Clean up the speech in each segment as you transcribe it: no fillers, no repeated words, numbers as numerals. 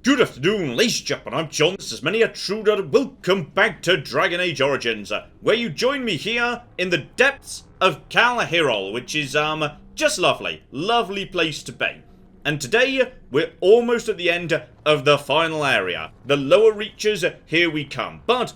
Good afternoon, ladies and gentlemen, I'm John, this is Many a Truder, welcome back to Dragon Age Origins, where you join me here in the depths of Calahirol, which is, just lovely. Lovely place to be. And today, we're almost at the end of the final area. The lower reaches, here we come. But,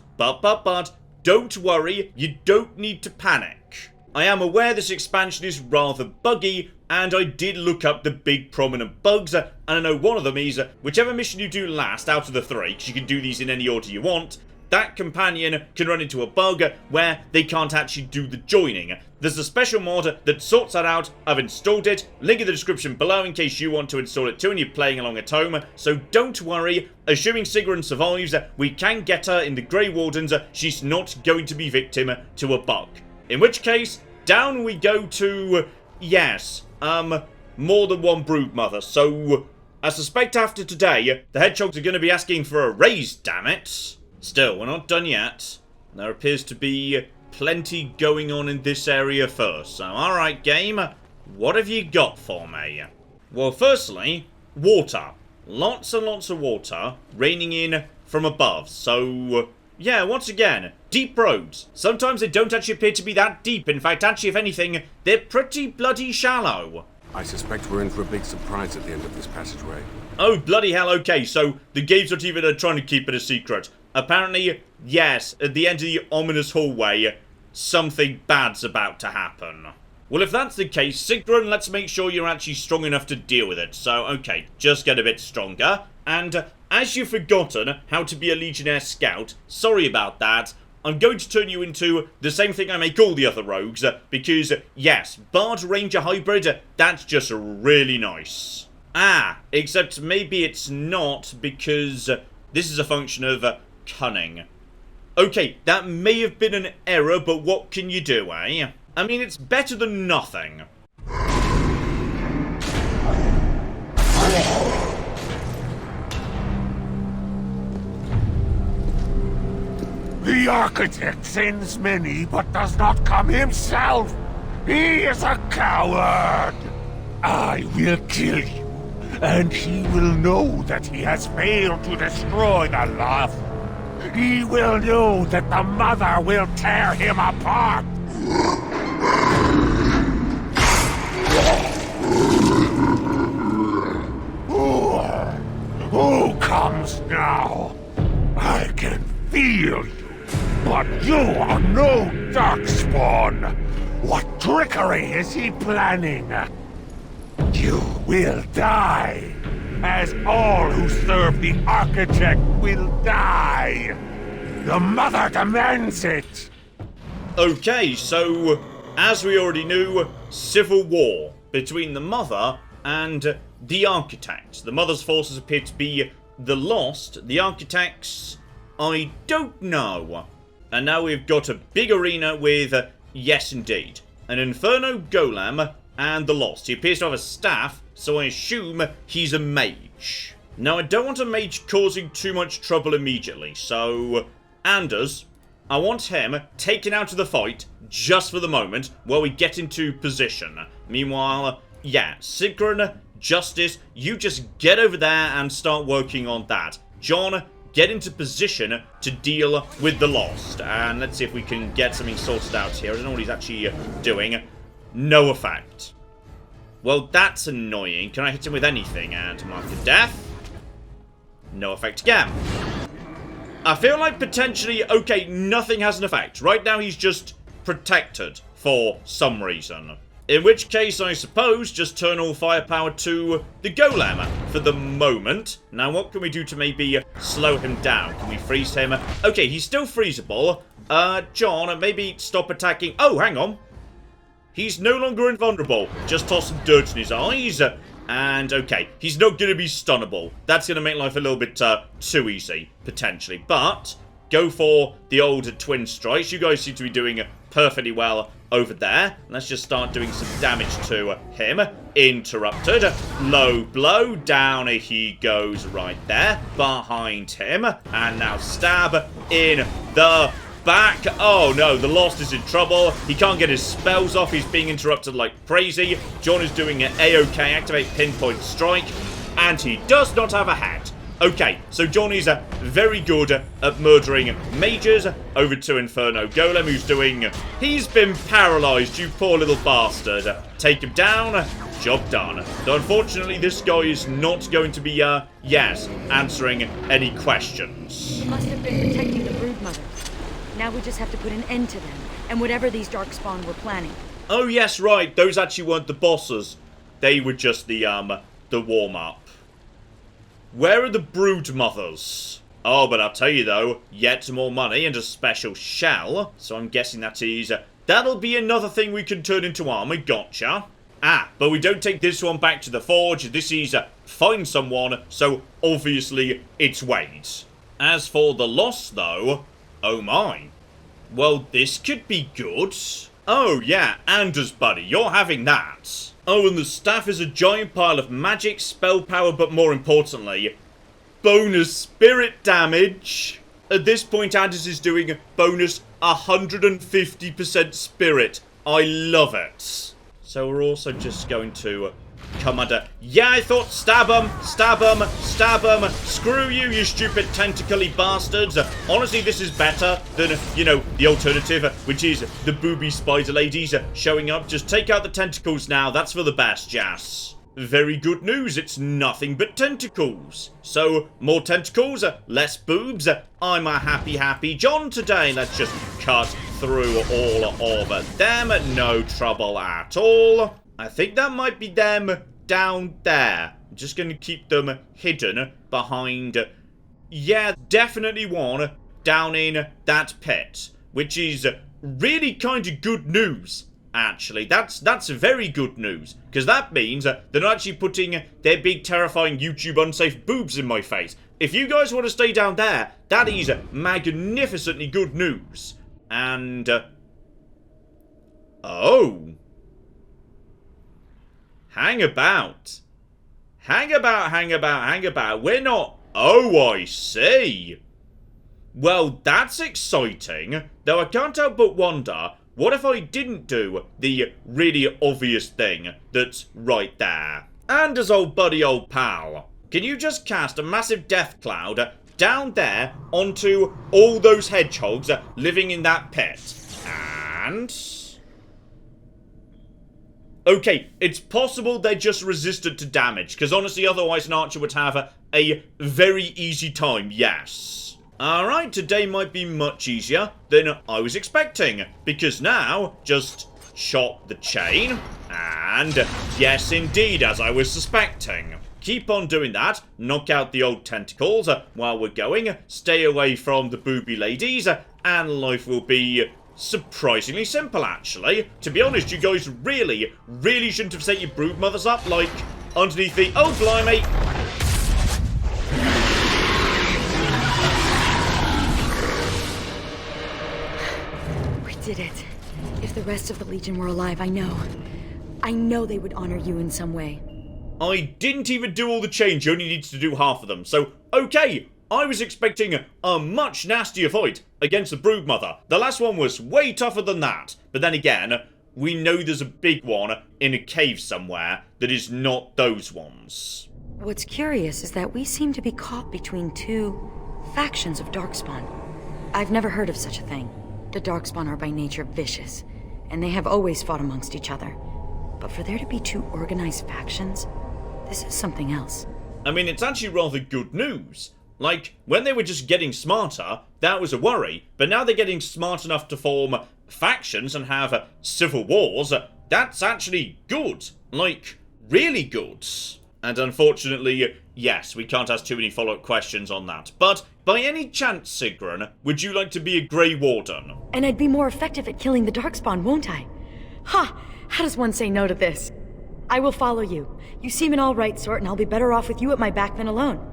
don't worry, you don't need to panic. I am aware this expansion is rather buggy, and I did look up the big prominent bugs, and I know one of them is, whichever mission you do last out of the three, because you can do these in any order you want, that companion can run into a bug where they can't actually do the joining. There's a special mod that sorts that out. I've installed it, link in the description below in case you want to install it too and you're playing along at home, so don't worry, assuming Sigrun survives, we can get her in the Grey Wardens, she's not going to be victim to a bug. In which case, down we go to, yes, more than one Broodmother, so I suspect after today, the Hedgehogs are going to be asking for a raise, damn it. Still, we're not done yet. There appears to be plenty going on in this area first, so alright game, what have you got for me? Well, firstly, water. Lots and lots of water raining in from above, so yeah, once again, deep roads. Sometimes they don't actually appear to be that deep. In fact, actually, if anything, they're pretty bloody shallow. I suspect we're in for a big surprise at the end of this passageway. Oh, bloody hell, okay, so the game's not even trying to keep it a secret. Apparently, yes, at the end of the ominous hallway, something bad's about to happen. Well, if that's the case, Sigrun, let's make sure you're actually strong enough to deal with it. So, okay, just get a bit stronger. And as you've forgotten how to be a Legionnaire Scout, sorry about that, I'm going to turn you into the same thing I make all the other rogues, because, yes, Bard Ranger Hybrid, that's just really nice. Ah, except maybe it's not, because this is a function of cunning. Okay, that may have been an error, but what can you do, eh? I mean, it's better than nothing. The architect sends many, but does not come himself. He is a coward. I will kill you, and he will know that he has failed to destroy the loft. He will know that the mother will tear him apart. Who comes now? I can feel you. But you are no darkspawn! What trickery is he planning? You will die, as all who serve the architect will die! The mother demands it! Okay, so, as we already knew, civil war between the mother and the architect. The mother's forces appear to be the Lost, the architects, I don't know. And now we've got a big arena with, yes indeed, an Inferno Golem and the Lost. He appears to have a staff, so I assume he's a mage. Now I don't want a mage causing too much trouble immediately, so Anders, I want him taken out of the fight just for the moment while we get into position. Meanwhile, yeah, Sigrun, Justice, you just get over there and start working on that. John, get into position to deal with the Lost. And let's see if we can get something sorted out here. I don't know what he's actually doing. No effect. Well, that's annoying. Can I hit him with anything? And mark of death. No effect again. I feel like potentially, okay, nothing has an effect. Right now he's just protected for some reason. In which case, I suppose, just turn all firepower to the Golem for the moment. Now, what can we do to maybe slow him down? Can we freeze him? Okay, he's still freezable. John, maybe stop attacking. Oh, hang on. He's no longer invulnerable. Just toss some dirt in his eyes. And, okay, he's not going to be stunnable. That's going to make life a little bit too easy, potentially. But go for the old twin strikes. You guys seem to be doing perfectly well over there. Let's just start doing some damage to him. Interrupted. Low blow. Down he goes right there. Behind him. And now stab in the back. Oh no, the Lost is in trouble. He can't get his spells off. He's being interrupted like crazy. John is doing an A-OK. Activate pinpoint strike. And he does not have a hat. Okay, so Johnny's very good at murdering mages. Over to Inferno Golem, who's doing... He's been paralyzed, you poor little bastard. Take him down. Job done. Though unfortunately, this guy is not going to be, answering any questions. He must have been protecting the Broodmother. Now we just have to put an end to them, and whatever these Darkspawn were planning. Oh, yes, right. Those actually weren't the bosses. They were just the warm-up. Where are the Broodmothers? Oh, but I'll tell you though, yet more money and a special shell. So I'm guessing that is... that'll be another thing we can turn into armor. Gotcha. Ah, but we don't take this one back to the forge. This is find someone, so obviously it's Wade. As for the loss though, oh my. Well, this could be good. Oh yeah, Anders buddy, you're having that. Oh, and the staff is a giant pile of magic, spell power, but more importantly, bonus spirit damage. At this point, Anders is doing bonus 150% spirit. I love it. So we're also just going to come under... Yeah, I thought stab 'em, stab 'em, stab 'em. Screw you, you stupid tentacly bastards. Honestly, this is better than, you know, the alternative, which is the booby spider ladies showing up. Just take out the tentacles now. That's for the best, Jas. Very good news. It's nothing but tentacles. So, more tentacles, less boobs. I'm a happy John today. Let's just cut through all of them. No trouble at all. I think that might be them down there. I'm just going to keep them hidden behind... Yeah, definitely one down in that pit, which is really kind of good news, actually. That's very good news, because that means they're not actually putting their big, terrifying YouTube unsafe boobs in my face. If you guys want to stay down there, that is magnificently good news. And... oh... Hang about. Hang about. We're not... Oh, I see. Well, that's exciting. Though I can't help but wonder, what if I didn't do the really obvious thing that's right there? Anders, old buddy, old pal, can you just cast a massive death cloud down there onto all those hedgehogs living in that pit? And... okay, it's possible they're just resistant to damage, because honestly, otherwise an archer would have a very easy time, yes. Alright, today might be much easier than I was expecting, because now, just chop the chain, and yes indeed, as I was suspecting. Keep on doing that, knock out the old tentacles while we're going, stay away from the booby ladies, and life will be... surprisingly simple, actually. To be honest, you guys really shouldn't have set your Broodmothers up, like, underneath the... oh, blimey! We did it. If the rest of the Legion were alive, I know they would honor you in some way. I didn't even do all the change, you only needed to do half of them, so, okay! I was expecting a much nastier fight against the Broodmother. The last one was way tougher than that. But then again, we know there's a big one in a cave somewhere that is not those ones. What's curious is that we seem to be caught between two factions of Darkspawn. I've never heard of such a thing. The Darkspawn are by nature vicious, and they have always fought amongst each other. But for there to be two organized factions, this is something else. I mean, it's actually rather good news. Like, when they were just getting smarter, that was a worry. But now they're getting smart enough to form factions and have civil wars. That's actually good. Like, really good. And unfortunately, yes, we can't ask too many follow-up questions on that. But, by any chance, Sigrun, would you like to be a Grey Warden? And I'd be more effective at killing the Darkspawn, won't I? Ha! How does one say no to this? I will follow you. You seem an all-right sort, and I'll be better off with you at my back than alone.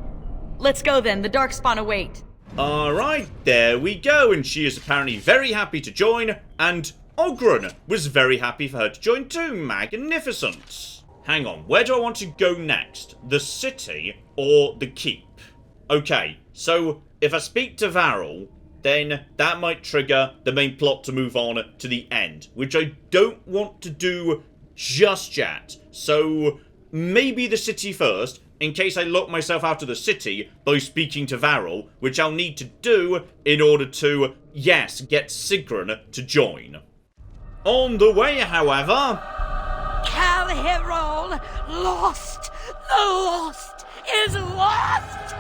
Let's go then, the Darkspawn await. Alright, there we go, and she is apparently very happy to join, and Oghren was very happy for her to join too. Magnificent. Hang on, where do I want to go next? The city or the keep? Okay, so if I speak to Varel, then that might trigger the main plot to move on to the end, which I don't want to do just yet. So maybe the city first, in case I lock myself out of the city by speaking to Varel, which I'll need to do in order to, yes, get Sigrun to join. On the way, however... Calherol lost! The lost is lost!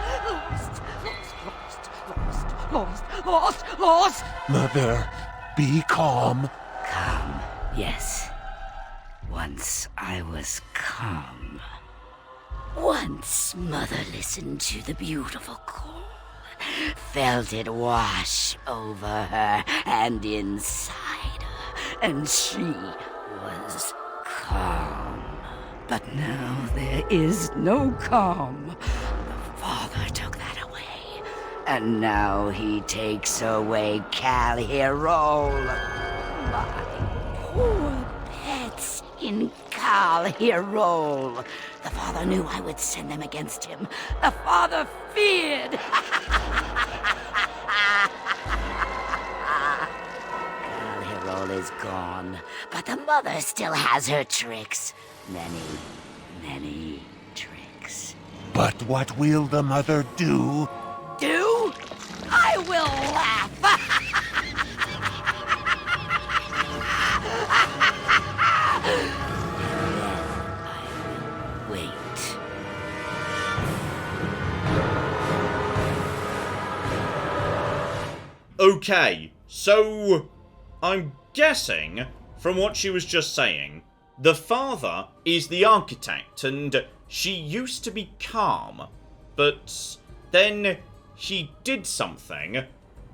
Lost! Mother, be calm. Calm, yes. Once I was calm. Once Mother listened to the beautiful call, felt it wash over her and inside her, and she was calm. But now there is no calm. The Father took that away, and now he takes away Calherol. My poor pets in Calherol. The Father knew I would send them against him. The Father feared. Calherol is gone, but the Mother still has her tricks. Many tricks. But what will the mother do? Do? I will laugh. Wait. Okay, so I'm guessing from what she was just saying, the father is the architect and she used to be calm, but then she did something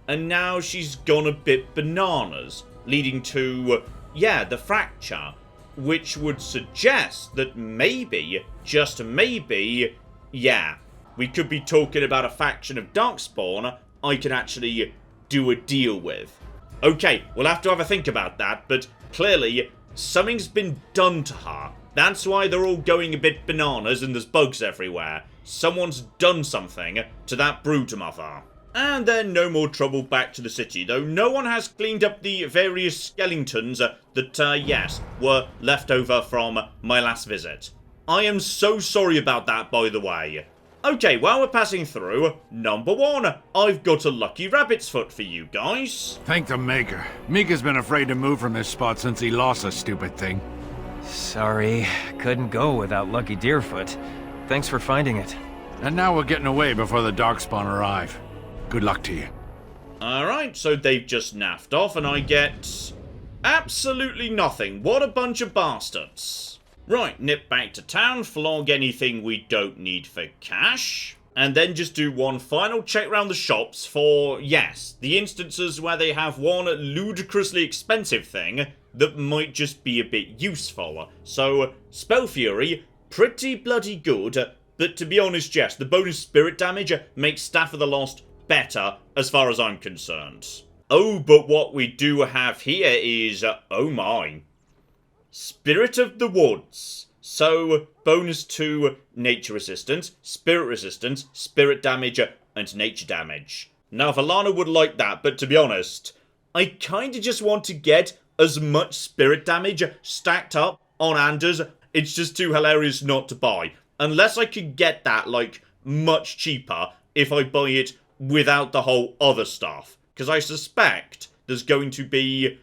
and now she's gone a bit bananas, leading to, yeah, the fracture, which would suggest that maybe, just maybe, yeah, we could be talking about a faction of Darkspawn I can actually do a deal with. Okay, we'll have to have a think about that, but clearly something's been done to her. That's why they're all going a bit bananas and there's bugs everywhere. Someone's done something to that Broodmother. And then no more trouble back to the city, though no one has cleaned up the various skeletons that, yes, were left over from my last visit. I am so sorry about that, by the way. Okay, while we're passing through, number 1, I've got a lucky rabbit's foot for you guys. Thank the Maker. Mika's been afraid to move from this spot since he lost a stupid thing. Sorry, couldn't go without Lucky Deerfoot. Thanks for finding it. And now we're getting away before the Darkspawn arrive. Good luck to you. Alright, so they've just naffed off and I get absolutely nothing. What a bunch of bastards. Right, nip back to town, flog anything we don't need for cash, and then just do one final check around the shops for, yes, the instances where they have one ludicrously expensive thing that might just be a bit useful. So, Spell Fury, pretty bloody good, but to be honest, yes, the bonus spirit damage makes Staff of the Lost better as far as I'm concerned. Oh, but what we do have here is, oh my, Spirit of the Woods. So, bonus to nature resistance, spirit damage, and nature damage. Now, Valana would like that, but to be honest, I kinda just want to get as much spirit damage stacked up on Anders. It's just too hilarious not to buy. Unless I could get that, like, much cheaper if I buy it without the whole other stuff. Because I suspect there's going to be...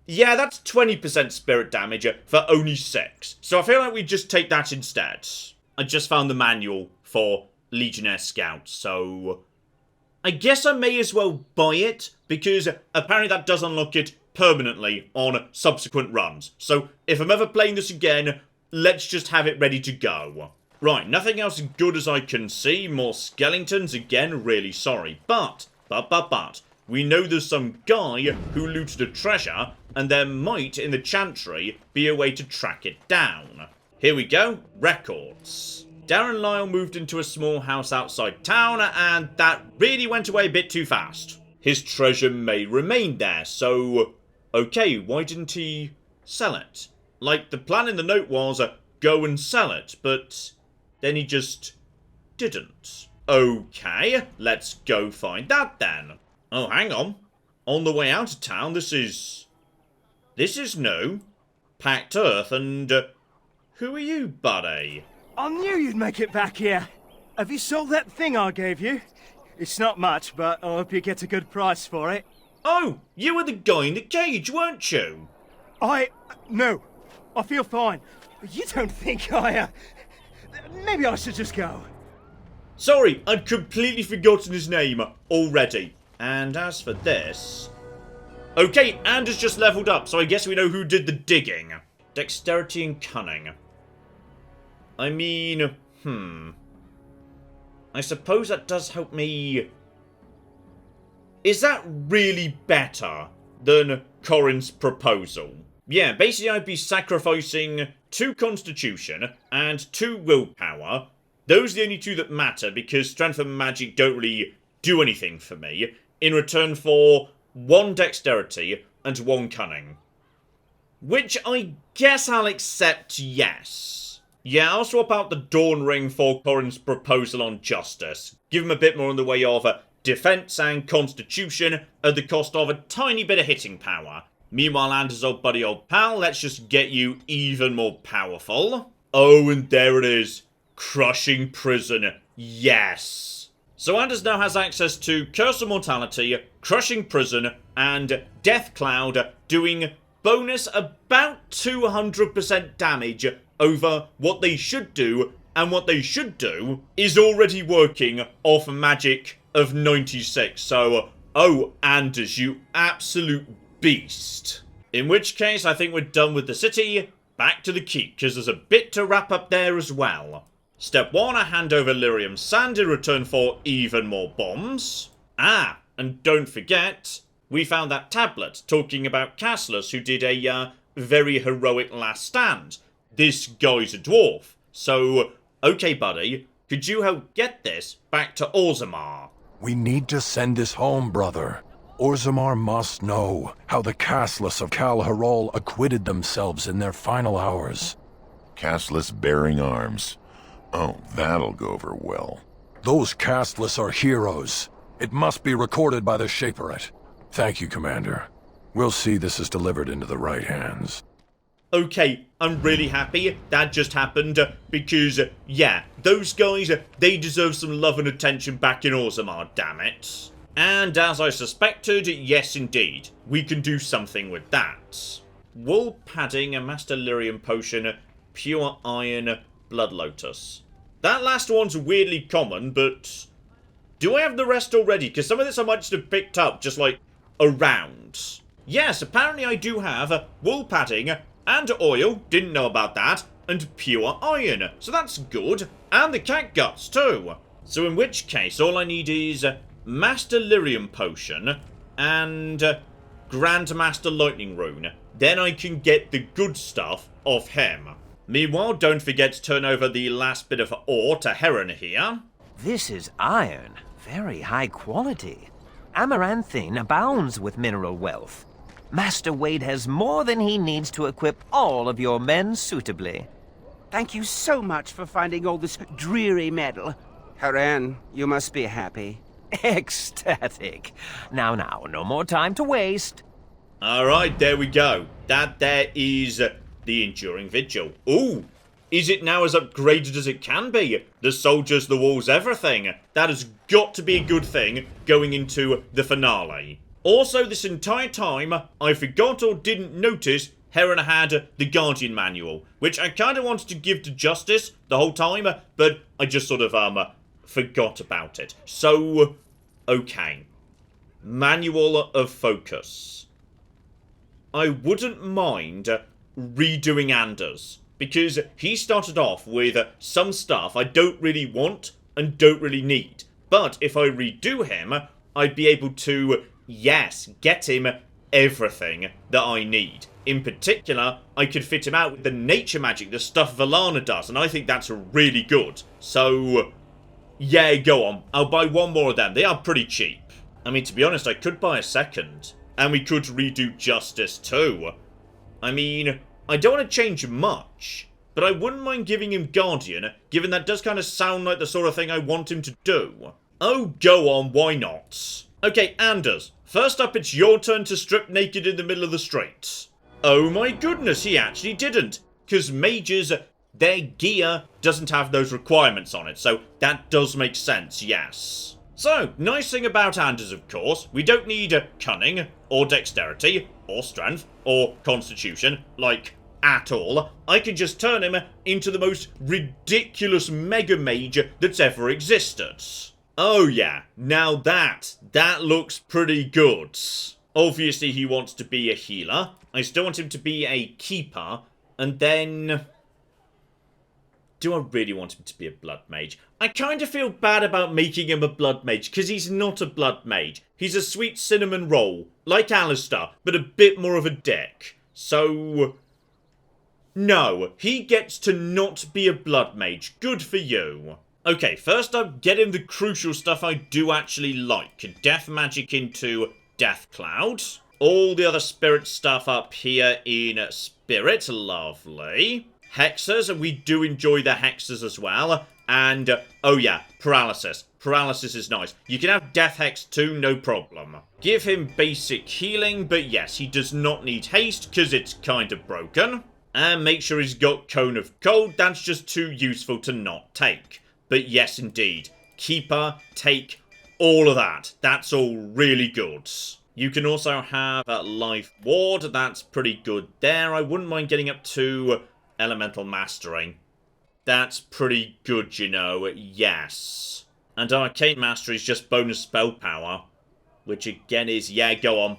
yeah, that's 20% spirit damage for only 6. So I feel like we just take that instead. I just found the manual for Legionnaire Scouts, so... I guess I may as well buy it, because apparently that does unlock it permanently on subsequent runs. So if I'm ever playing this again, let's just have it ready to go. Right, nothing else as good as I can see. More skeletons, again, really sorry. But, we know there's some guy who looted a treasure, and there might, in the Chantry, be a way to track it down. Here we go, records. Darren Lyle moved into a small house outside town, and that really went away a bit too fast. His treasure may remain there, so... okay, why didn't he sell it? Like, the plan in the note was, go and sell it, but then he just didn't. Okay, let's go find that then. Oh, hang on. On the way out of town, this is new. Packed Earth, and who are you, buddy? I knew you'd make it back here. Have you sold that thing I gave you? It's not much, but I hope you get a good price for it. Oh, you were the guy in the cage, weren't you? No. I feel fine. You don't think maybe I should just go. Sorry, I'd completely forgotten his name already. And as for this... Okay, Anders just leveled up, so I guess we know who did the digging. Dexterity and cunning. I mean, I suppose that does help me... Is that really better than Corin's proposal? Yeah, basically I'd be sacrificing 2 constitution and 2 willpower. Those are the only 2 that matter because strength and magic don't really do anything for me. In return for 1 dexterity and 1 cunning. Which I guess I'll accept, yes. Yeah, I'll swap out the Dawn Ring for Corin's proposal on justice. Give him a bit more in the way of defense and constitution at the cost of a tiny bit of hitting power. Meanwhile, Anders' old buddy, old pal, let's just get you even more powerful. Oh, and there it is. Crushing Prison. Yes. So Anders now has access to Curse of Mortality, Crushing Prison, and Death Cloud, doing bonus about 200% damage over what they should do, and what they should do is already working off a magic of 96. So, oh, Anders, you absolute beast. In which case, I think we're done with the city. Back to the keep, because there's a bit to wrap up there as well. Step 1, I hand over lyrium sand in return for even more bombs. Ah, and don't forget, we found that tablet talking about Castless, who did a very heroic last stand. This guy's a dwarf. So, okay buddy, could you help get this back to Orzammar? We need to send this home, brother. Orzammar must know how the Castless of Kal Harol acquitted themselves in their final hours. Castless bearing arms. Oh, that'll go over well. Those Castless are heroes. It must be recorded by the Shaperate. Thank you, Commander. We'll see this is delivered into the right hands. Okay, I'm really happy that just happened, because, yeah, those guys, they deserve some love and attention back in Orzammar, damn it. And as I suspected, yes indeed, we can do something with that. Wool padding, a Master Lyrium potion, pure iron, Blood Lotus. That last one's weirdly common, but do I have the rest already? Because some of this I might just have picked up, just like, around. Yes, apparently I do have wool padding and oil, didn't know about that, and pure iron, so that's good. And the cat guts too. So in which case, all I need is Master Lyrium potion and Grandmaster Lightning Rune. Then I can get the good stuff off him. Meanwhile, don't forget to turn over the last bit of ore to Heron here. This is iron. Very high quality. Amaranthine abounds with mineral wealth. Master Wade has more than he needs to equip all of your men suitably. Thank you so much for finding all this dreary metal. Haran, you must be happy. Ecstatic. Now, no more time to waste. Alright, there we go. That there is the Enduring Vigil. Ooh, is it now as upgraded as it can be? The soldiers, the walls, everything. That has got to be a good thing going into the finale. Also, this entire time, I forgot or didn't notice Heron had the Guardian Manual, which I kind of wanted to give to Justice the whole time, but I just sort of, forgot about it. So, okay. Manual of Focus. I wouldn't mind redoing Anders, because he started off with some stuff I don't really want and don't really need. But if I redo him, I'd be able to, yes, get him everything that I need. In particular, I could fit him out with the nature magic, the stuff Valana does, and I think that's really good. So, yeah, go on. I'll buy one more of them. They are pretty cheap. I mean, to be honest, I could buy a second. And we could redo Justice too. I mean, I don't want to change much, but I wouldn't mind giving him Guardian, given that does kind of sound like the sort of thing I want him to do. Oh, go on, why not? Okay, Anders, first up it's your turn to strip naked in the middle of the street. Oh my goodness, he actually didn't, because mages their gear doesn't have those requirements on it, so that does make sense, yes. So, nice thing about Anders, of course, we don't need cunning, or dexterity, or strength, or constitution, like, at all. I can just turn him into the most ridiculous mega mage that's ever existed. Oh yeah, now that looks pretty good. Obviously he wants to be a healer. I still want him to be a keeper, and then... do I really want him to be a blood mage? I kind of feel bad about making him a blood mage, because he's not a blood mage. He's a sweet cinnamon roll, like Alistair, but a bit more of a dick. So... no, he gets to not be a blood mage. Good for you. Okay, first up, get him the crucial stuff I do actually like. Death magic into Death Cloud. All the other spirit stuff up here in Spirit. Lovely. Hexers, and we do enjoy the hexers as well. And, oh yeah, paralysis. Paralysis is nice. You can have Death Hex too, no problem. Give him basic healing, but yes, he does not need haste, because it's kind of broken. And make sure he's got Cone of Cold, that's just too useful to not take. But yes, indeed. Keeper, take, all of that. That's all really good. You can also have a Life Ward, that's pretty good there. I wouldn't mind getting up to Elemental Mastering. That's pretty good, you know, yes. And Arcane Mastery is just bonus spell power. Which again is, yeah, go on.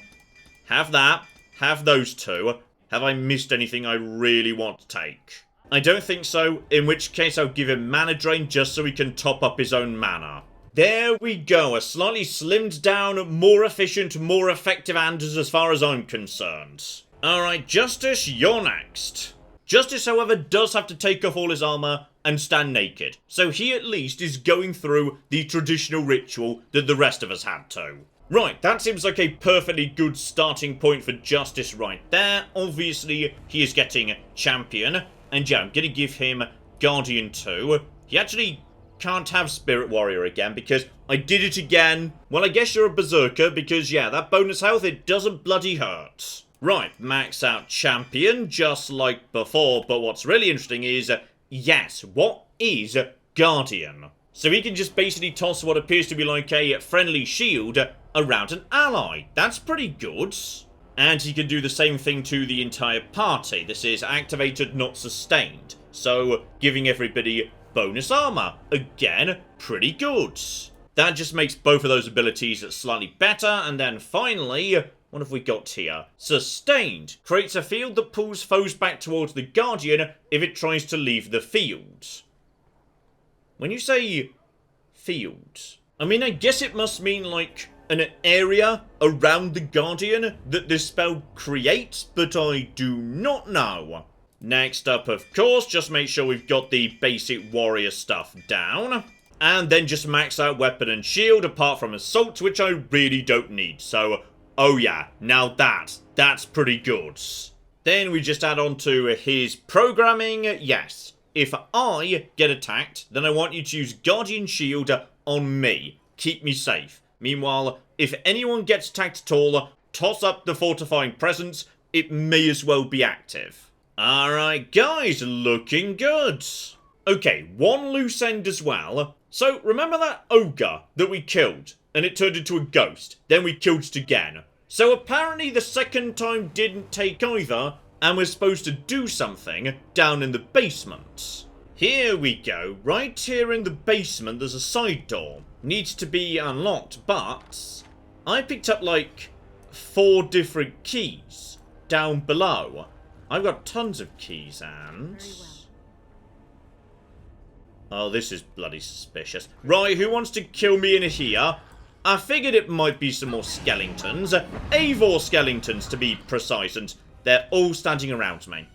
Have that. Have those two. Have I missed anything I really want to take? I don't think so, in which case I'll give him Mana Drain just so he can top up his own mana. There we go, a slightly slimmed down, more efficient, more effective Anders as far as I'm concerned. Alright, Justice, you're next. Justice, however, does have to take off all his armor and stand naked, so he at least is going through the traditional ritual that the rest of us had to. Right, that seems like a perfectly good starting point for Justice right there. Obviously, he is getting Champion, and yeah, I'm going to give him Guardian too. He actually can't have Spirit Warrior again because I did it again. Well, I guess you're a Berserker because, yeah, that bonus health, it doesn't bloody hurt. Right, max out Champion, just like before, but what's really interesting is, yes, what is Guardian? So he can just basically toss what appears to be like a friendly shield around an ally. That's pretty good. And he can do the same thing to the entire party. This is activated, not sustained. So, giving everybody bonus armor. Again, pretty good. That just makes both of those abilities slightly better. And then finally, what have we got here? Sustained. Creates a field that pulls foes back towards the Guardian if it tries to leave the field. When you say field, I mean, I guess it must mean like an area around the Guardian that this spell creates, but I do not know. Next up, of course, just make sure we've got the basic warrior stuff down. And then just max out weapon and shield, apart from assault, which I really don't need. So, oh yeah, now that's pretty good. Then we just add on to his programming. Yes, if I get attacked, then I want you to use Guardian Shield on me. Keep me safe. Meanwhile, if anyone gets attacked at all, toss up the Fortifying Presence. It may as well be active. Alright guys, looking good. Okay, one loose end as well. So, remember that ogre that we killed? And it turned into a ghost. Then we killed it again. So apparently the second time didn't take either, and we're supposed to do something down in the basement. Here we go. Right here in the basement, there's a side door. Needs to be unlocked, but I picked up like 4 different keys down below. I've got tons of keys and... oh, this is bloody suspicious. Right, who wants to kill me in here? I figured it might be some more skeletons. Eivor skeletons, to be precise, and they're all standing around me.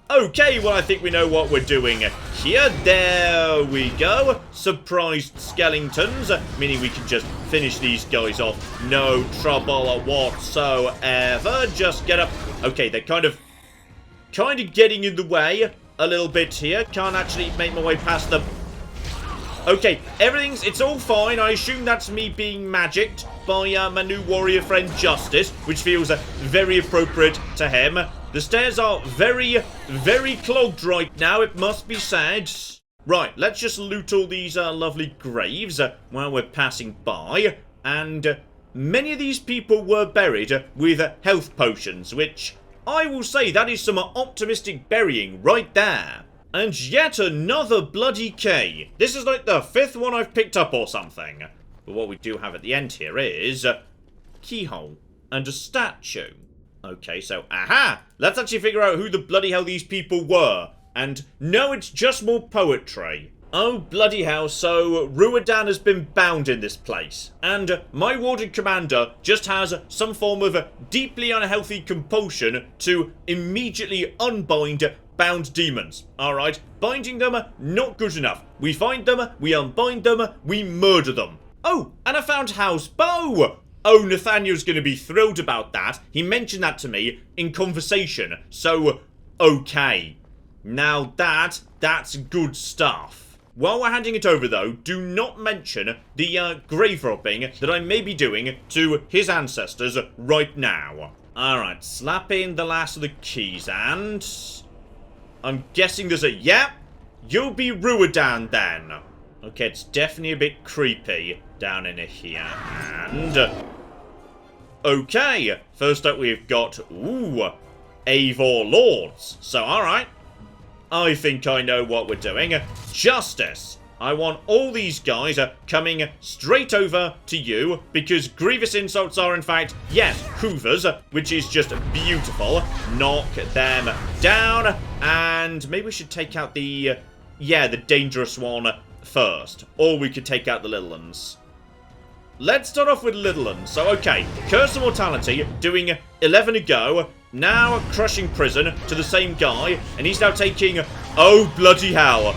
Okay, well, I think we know what we're doing here. There we go. Surprised skeletons, meaning we can just finish these guys off. No trouble whatsoever. Just get up. Okay, they're kind of getting in the way a little bit here. Can't actually make my way past them. Okay, it's all fine. I assume that's me being magicked by my new warrior friend Justice, which feels very appropriate to him. The stairs are very, very clogged right now, it must be said. Right, let's just loot all these lovely graves while we're passing by. And many of these people were buried with health potions, which I will say that is some optimistic burying right there. And yet another bloody key. This is like the 5th one I've picked up or something. But what we do have at the end here is keyhole and a statue. Okay, so, aha! Let's actually figure out who the bloody hell these people were. And no, it's just more poetry. Oh, bloody hell, so Ruadan has been bound in this place. And my warden commander just has some form of deeply unhealthy compulsion to immediately unbind bound demons. Alright, binding them, not good enough. We find them, we unbind them, we murder them. Oh, and I found House Bow! Oh, Nathaniel's going to be thrilled about that. He mentioned that to me in conversation. So, okay. Now that's good stuff. While we're handing it over, though, do not mention the grave robbing that I may be doing to his ancestors right now. Alright, slap in the last of the keys, and I'm guessing there's a... Yep, you'll be Ruadan then. Okay, it's definitely a bit creepy down in here. And... okay, first up we've got... ooh, Eivor Lords. So, alright. I think I know what we're doing. Justice. I want all these guys coming straight over to you, because grievous insults are, in fact, yes, hoovers, which is just beautiful. Knock them down, and maybe we should take out the, the dangerous one first. Or we could take out the little ones. Let's start off with little ones. So, okay, Curse of Mortality, doing 11 a go. Now crushing prison to the same guy, and he's now taking, oh bloody hell,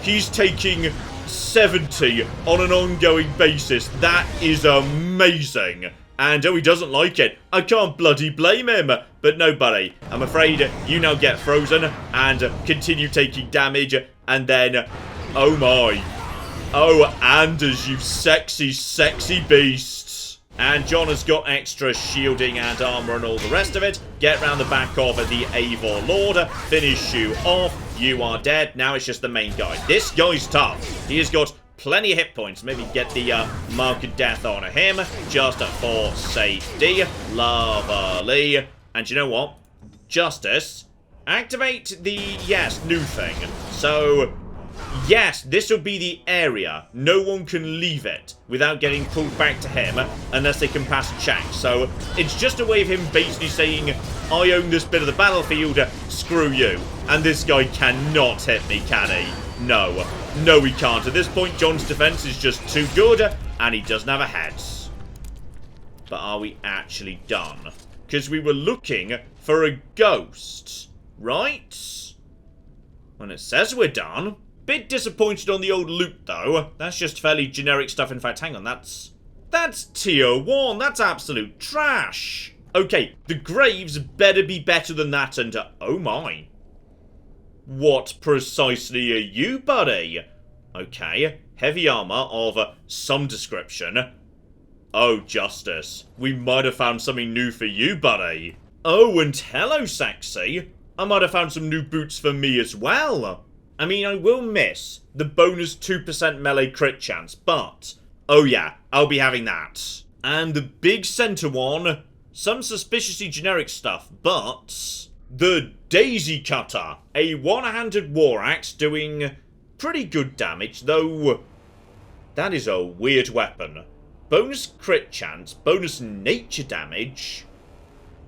he's taking 70 on an ongoing basis. That is amazing. And oh, he doesn't like it. I can't bloody blame him. But no, buddy, I'm afraid you now get frozen and continue taking damage, and then, oh my. Oh, Anders, you sexy, sexy beast. And John has got extra shielding and armor and all the rest of it. Get round the back of the Eivor Lord. Finish you off. You are dead. Now it's just the main guy. This guy's tough. He has got plenty of hit points. Maybe get the Mark of Death on him. Just for safety. Lovely. And you know what? Justice. Activate the, new thing. So... yes, this will be the area. No one can leave it without getting pulled back to him unless they can pass a check. So it's just a way of him basically saying, I own this bit of the battlefield, screw you. And this guy cannot hit me, can he? No. No, he can't. At this point, John's defense is just too good, and he doesn't have a head. But are we actually done? Because we were looking for a ghost, right? When it says we're done... bit disappointed on the old loot, though. That's just fairly generic stuff. In fact, hang on, that's tier 1. That's absolute trash. Okay, the graves better be better than that, and oh my. What precisely are you, buddy? Okay, heavy armor of some description. Oh, Justice. We might have found something new for you, buddy. Oh, and hello, sexy. I might have found some new boots for me as well. I mean, I will miss the bonus 2% melee crit chance, but... oh yeah, I'll be having that. And the big center one, some suspiciously generic stuff, but... the Daisy Cutter, a one-handed war axe doing pretty good damage, though... that is a weird weapon. Bonus crit chance, bonus nature damage...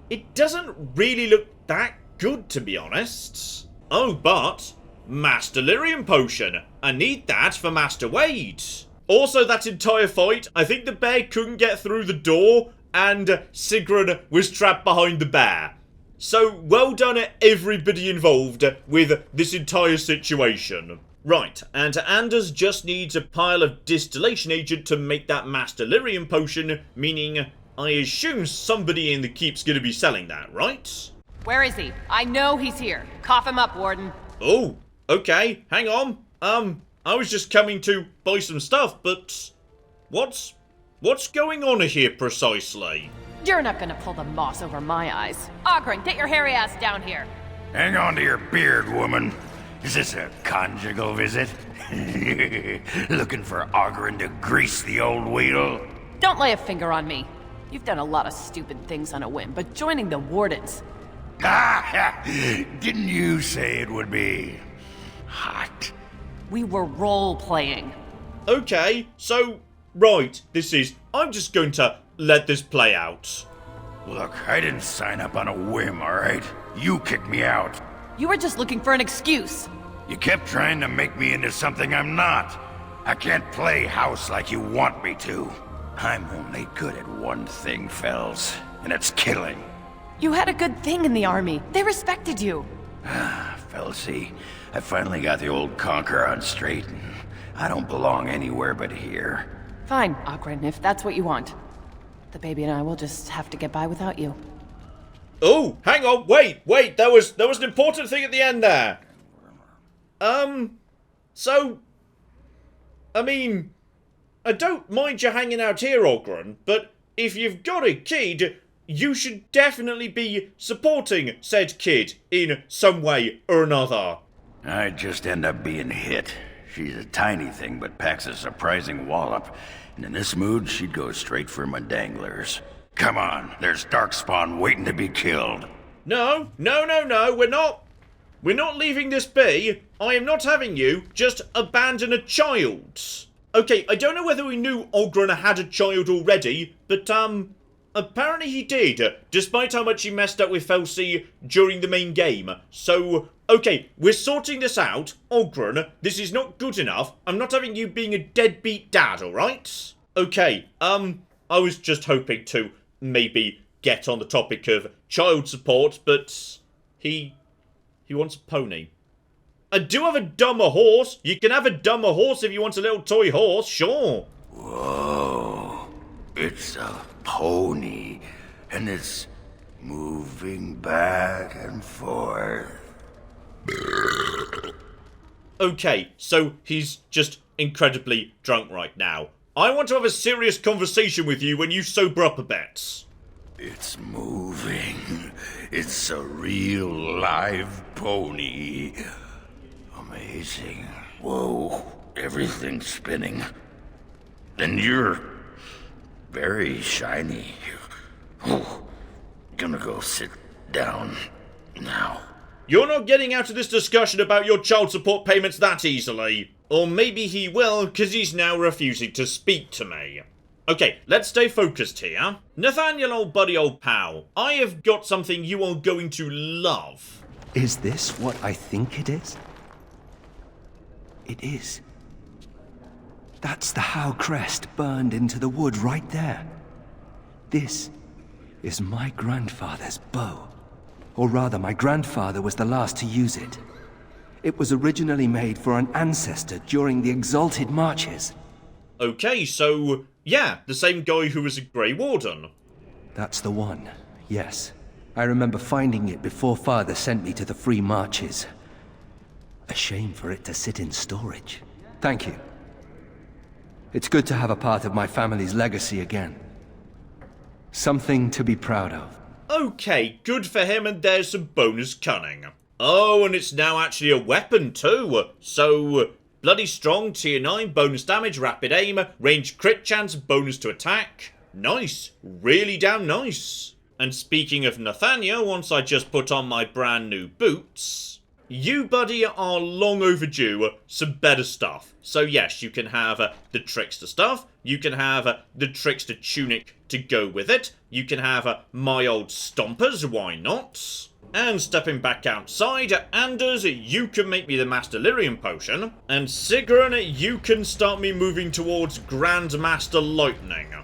it doesn't really look that good, to be honest. Oh, but... Master Lyrium Potion. I need that for Master Wade. Also, that entire fight, I think the bear couldn't get through the door, and Sigrun was trapped behind the bear. So, well done everybody involved with this entire situation. Right, and Anders just needs a pile of distillation agent to make that Master Lyrium Potion, meaning I assume somebody in the keep's gonna be selling that, right? Where is he? I know he's here. Cough him up, Warden. Oh. Okay, hang on. I was just coming to buy some stuff, but what's going on here precisely? You're not gonna pull the moss over my eyes. Oghren, get your hairy ass down here. Hang on to your beard, woman. Is this a conjugal visit? Looking for Oghren to grease the old wheel? Don't lay a finger on me. You've done a lot of stupid things on a whim, but joining the wardens... Didn't you say it would be hot? We were role-playing. Okay, so, right, I'm just going to let this play out. Look, I didn't sign up on a whim, alright? You kicked me out. You were just looking for an excuse. You kept trying to make me into something I'm not. I can't play house like you want me to. I'm only good at one thing, Fells, and it's killing. You had a good thing in the army. They respected you. Felsie, I finally got the old conqueror on straight, and I don't belong anywhere but here. Fine, Oghren, if that's what you want. The baby and I will just have to get by without you. Oh, hang on, wait, there was an important thing at the end there. So, I mean, I don't mind you hanging out here, Oghren, but if you've got a kid, you should definitely be supporting said kid in some way or another. I'd just end up being hit. She's a tiny thing, but packs a surprising wallop. And in this mood, she'd go straight for my danglers. Come on, there's Darkspawn waiting to be killed. No, we're not leaving this be. I am not having you just abandon a child. Okay, I don't know whether we knew Oghren had a child already, but, apparently he did, despite how much he messed up with Felsie during the main game. So, okay, we're sorting this out. Oghren, this is not good enough. I'm not having you being a deadbeat dad, alright? Okay, I was just hoping to maybe get on the topic of child support, but he wants a pony. I do have a dumber horse. You can have a dumber horse if you want a little toy horse, sure. Whoa, it's a pony, and it's moving back and forth. Okay, so he's just incredibly drunk right now. I want to have a serious conversation with you when you sober up a bit. It's moving. It's a real live pony. Amazing. Whoa, everything's spinning. And you're very shiny. Oh, gonna go sit down now. You're not getting out of this discussion about your child support payments that easily. Or maybe he will, because he's now refusing to speak to me. Okay, let's stay focused here. Nathaniel, old buddy, old pal, I have got something you are going to love. Is this what I think it is? It is. That's the Howe crest burned into the wood right there. This is my grandfather's bow. Or rather, my grandfather was the last to use it. It was originally made for an ancestor during the Exalted Marches. Okay, so, yeah, the same guy who was a Grey Warden. That's the one, yes. I remember finding it before Father sent me to the Free Marches. A shame for it to sit in storage. Thank you. It's good to have a part of my family's legacy again. Something to be proud of. Okay, good for him, and there's some bonus cunning. Oh, and it's now actually a weapon too. So, bloody strong, tier 9, bonus damage, rapid aim, range crit chance, bonus to attack. Nice. Really damn nice. And speaking of Nathaniel, once I just put on my brand new boots, you, buddy, are long overdue some better stuff. So yes, you can have the Trickster stuff, you can have the Trickster tunic to go with it, you can have my old stompers, why not? And stepping back outside, Anders, you can make me the Master Lyrium potion, and Sigrun, you can start me moving towards Grandmaster Lightning.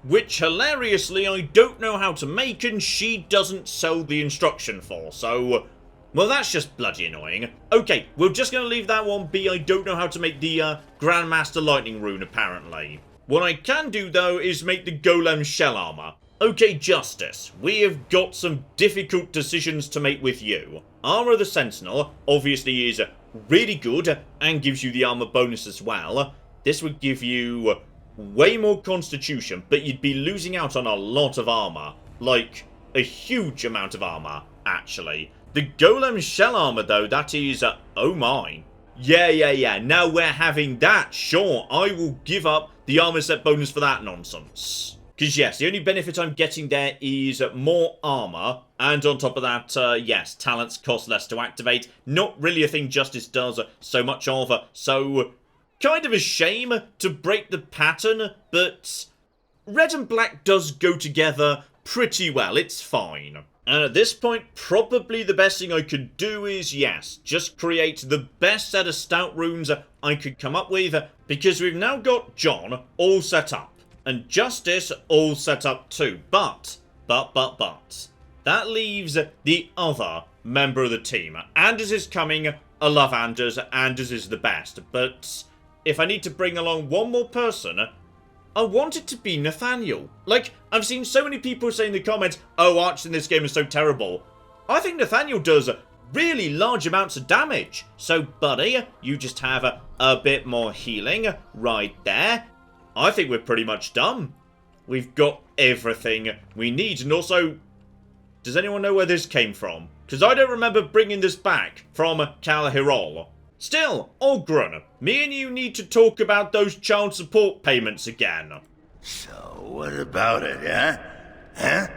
Which, hilariously, I don't know how to make, and she doesn't sell the instruction for, so... well, that's just bloody annoying. Okay, we're just going to leave that one be. I don't know how to make the Grandmaster Lightning rune, apparently. What I can do, though, is make the Golem Shell Armor. Okay, Justice, we have got some difficult decisions to make with you. Armor of the Sentinel, obviously, is really good, and gives you the armor bonus as well. This would give you way more Constitution, but you'd be losing out on a lot of armor. like, a huge amount of armor, actually. The golem shell armor, though, that is, oh my. Yeah, now we're having that, sure, I will give up the armor set bonus for that nonsense. Because yes, the only benefit I'm getting there is more armor, and on top of that, yes, talents cost less to activate. Not really a thing Justice does so much of, so kind of a shame to break the pattern, but red and black does go together pretty well, it's fine. And at this point, probably the best thing I could do is, yes, just create the best set of stout runes I could come up with, because we've now got John all set up, and Justice all set up too. But, that leaves the other member of the team. Anders is coming, I love Anders, Anders is the best, but if I need to bring along one more person, I want it to be Nathaniel. Like, I've seen so many people say in the comments, oh, archers in this game is so terrible. I think Nathaniel does really large amounts of damage. So, buddy, you just have a bit more healing right there. I think we're pretty much done. We've got everything we need. And also, does anyone know where this came from? Because I don't remember bringing this back from Cal Hirol. Still, Oghren, me and you need to talk about those child support payments again. So, what about it, huh?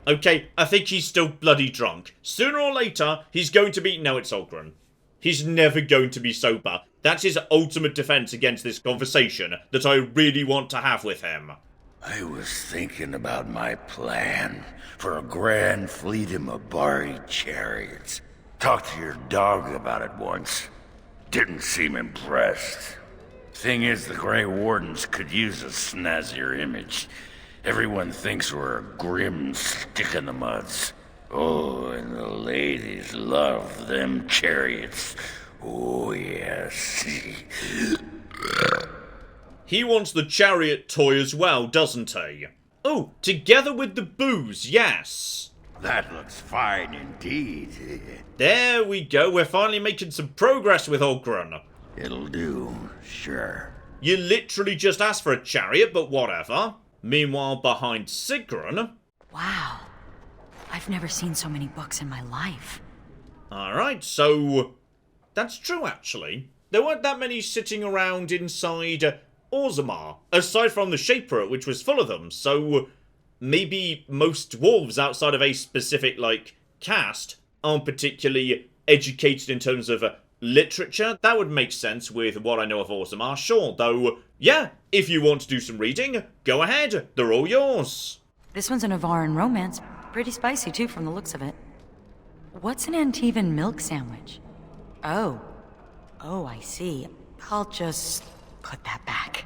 Okay, I think he's still bloody drunk. Sooner or later, he's going to be... No, it's Oghren. He's never going to be sober. That's his ultimate defense against this conversation that I really want to have with him. I was thinking about my plan for a grand fleet of Mabari chariots. Talked to your dog about it once. Didn't seem impressed. Thing is, the Grey Wardens could use a snazzier image. Everyone thinks we're a grim stick in the muds. Oh, and the ladies love them chariots. Oh, yes. He wants the chariot toy as well, doesn't he? Oh, together with the booze, yes. That looks fine indeed. There we go, we're finally making some progress with Oghren. It'll do, sure. You literally just asked for a chariot, but whatever. Meanwhile, behind Sigrun... Wow. I've never seen so many books in my life. Alright, so... That's true, actually. There weren't that many sitting around inside Orzammar, aside from the Shaper, which was full of them, so... Maybe most dwarves outside of a specific, like, caste aren't particularly educated in terms of literature. That would make sense with what I know of Orzammar, sure. Though, yeah, if you want to do some reading, go ahead. They're all yours. This one's an Oghren romance. Pretty spicy, too, from the looks of it. What's an Antivan milk sandwich? Oh, I see. I'll just put that back.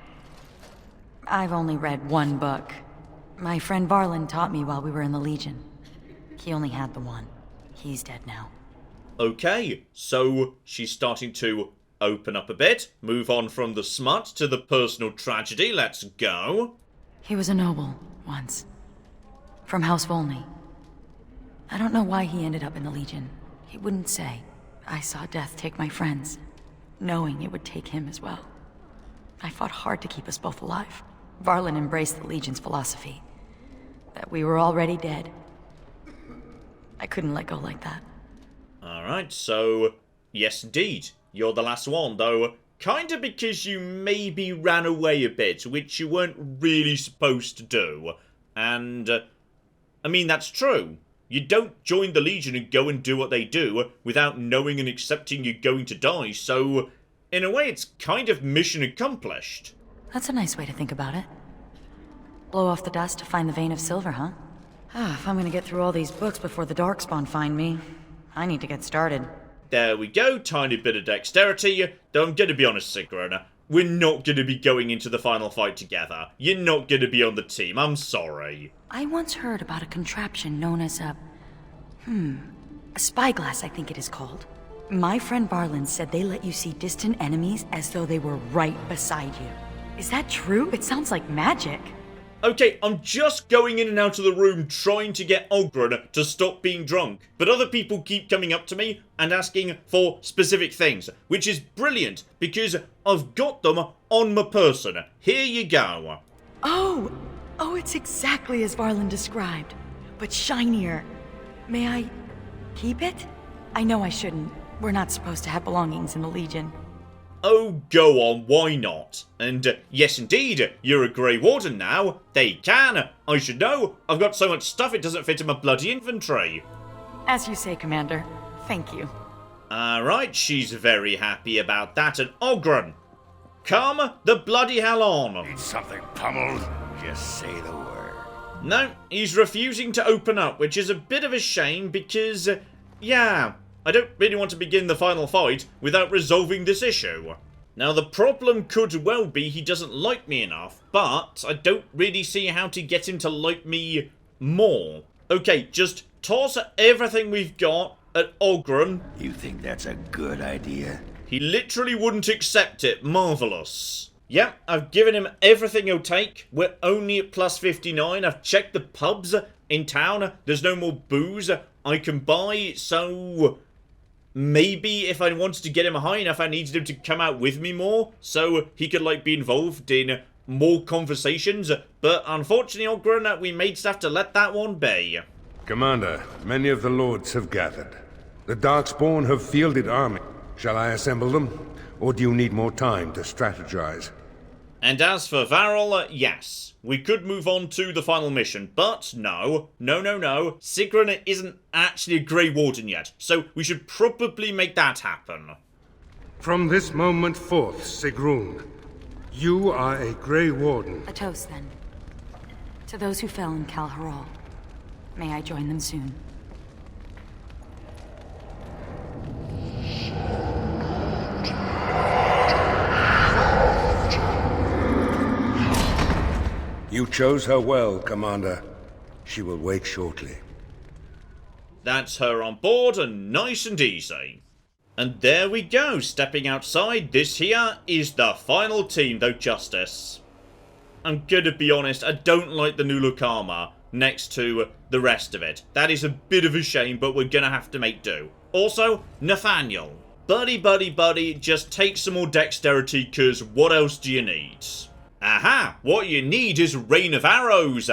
I've only read one book. My friend Varlin taught me while we were in the Legion. He only had the one. He's dead now. Okay, so she's starting to open up a bit, move on from the smut to the personal tragedy. Let's go. He was a noble, once. From House Volney. I don't know why he ended up in the Legion. He wouldn't say. I saw death take my friends, knowing it would take him as well. I fought hard to keep us both alive. Varlin embraced the Legion's philosophy. That we were already dead. I couldn't let go like that. Alright, so... Yes, indeed. You're the last one, though. Kinda because you maybe ran away a bit, which you weren't really supposed to do. And... I mean, that's true. You don't join the Legion and go and do what they do without knowing and accepting you're going to die, so... In a way, it's kind of mission accomplished. That's a nice way to think about it. Blow off the dust to find the vein of silver, huh? If I'm gonna get through all these books before the Darkspawn find me, I need to get started. There we go, tiny bit of dexterity. Though I'm gonna be honest, Sigrun, we're not gonna be going into the final fight together. You're not gonna be on the team, I'm sorry. I once heard about a contraption known as a spyglass, I think it is called. My friend Varlin said they let you see distant enemies as though they were right beside you. Is that true? It sounds like magic. Okay, I'm just going in and out of the room trying to get Oghren to stop being drunk. But other people keep coming up to me and asking for specific things, which is brilliant because I've got them on my person. Here you go. Oh, Oh, it's exactly as Varlin described, but shinier. May I keep it? I know I shouldn't. We're not supposed to have belongings in the Legion. Oh, go on, why not? And yes, indeed, you're a Grey Warden now. They can. I should know. I've got so much stuff it doesn't fit in my bloody inventory. As you say, Commander. Thank you. Alright, she's very happy about that. And Oghren, come the bloody hell on. Need something pummeled? Just say the word. No, he's refusing to open up, which is a bit of a shame because, yeah, I don't really want to begin the final fight without resolving this issue. Now, the problem could well be he doesn't like me enough, but I don't really see how to get him to like me more. Okay, just toss everything we've got at Oghren. You think that's a good idea? He literally wouldn't accept it. Marvellous. Yep, I've given him everything he'll take. We're only at plus 59. I've checked the pubs in town. There's no more booze I can buy, so maybe if I wanted to get him high enough, I needed him to come out with me more, so he could, like, be involved in more conversations. But unfortunately, Oghren, we may just have to let that one be. Commander, many of the lords have gathered. The Darkspawn have fielded army. Shall I assemble them, or do you need more time to strategize? And as for Varl, yes, we could move on to the final mission, but no. Sigrun isn't actually a Grey Warden yet, so we should probably make that happen. From this moment forth, Sigrun, you are a Grey Warden. A toast, then. To those who fell in Kal Haral. May I join them soon. You chose her well, Commander. She will wake shortly. That's her on board, and nice and easy. And there we go, stepping outside. This here is the final team, though, Justice. I'm gonna be honest, I don't like the new look armor next to the rest of it. That is a bit of a shame, but we're gonna have to make do. Also, Nathaniel. Buddy, just take some more dexterity, cause what else do you need? Aha! What you need is Rain of Arrows!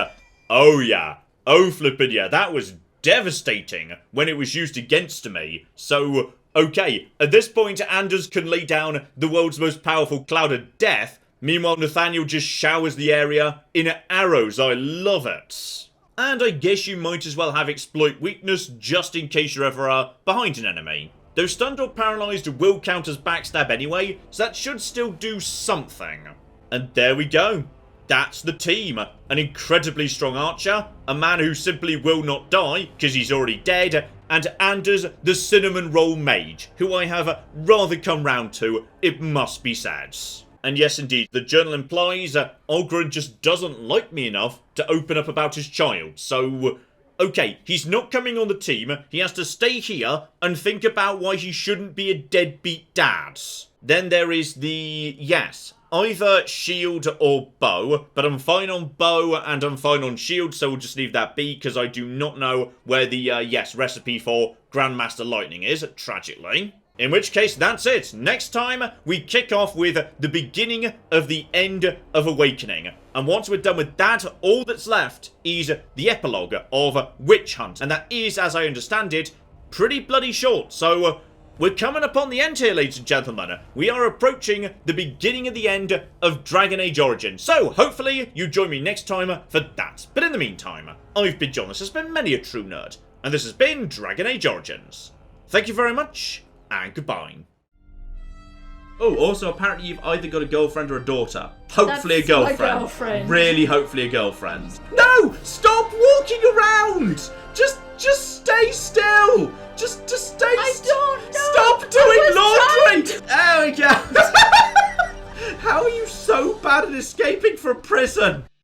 Oh yeah. Oh flippin' yeah, that was devastating when it was used against me. So, okay, at this point Anders can lay down the world's most powerful cloud of death. Meanwhile, Nathaniel just showers the area in arrows. I love it. And I guess you might as well have exploit weakness just in case you're ever behind an enemy. Though stunned or paralysed will count as backstab anyway, so that should still do something. And there we go. That's the team. An incredibly strong archer, a man who simply will not die because he's already dead, and Anders the cinnamon roll mage, who I have rather come round to, it must be said. And yes, indeed, the journal implies Oghren just doesn't like me enough to open up about his child. So, okay, he's not coming on the team. He has to stay here and think about why he shouldn't be a deadbeat dad. Then there is the, yes, either shield or bow, but I'm fine on bow and I'm fine on shield, so we'll just leave that be because I do not know where the, yes, recipe for Grandmaster Lightning is, tragically. In which case, that's it. Next time, we kick off with the beginning of the end of Awakening. And once we're done with that, all that's left is the epilogue of Witch Hunt. And that is, as I understand it, pretty bloody short. So, we're coming upon the end here, ladies and gentlemen. We are approaching the beginning of the end of Dragon Age Origins. So, hopefully, you join me next time for that. But in the meantime, I've been John. This has been many a true nerd. And this has been Dragon Age Origins. Thank you very much. And goodbye. Oh, also, apparently you've either got a girlfriend or a daughter. Hopefully That's a girlfriend. my girlfriend. Really, hopefully a girlfriend. No! Stop walking around! Just stay still! Just stay still! I don't know! Stop doing laundry! There we go! How are you so bad at escaping from prison?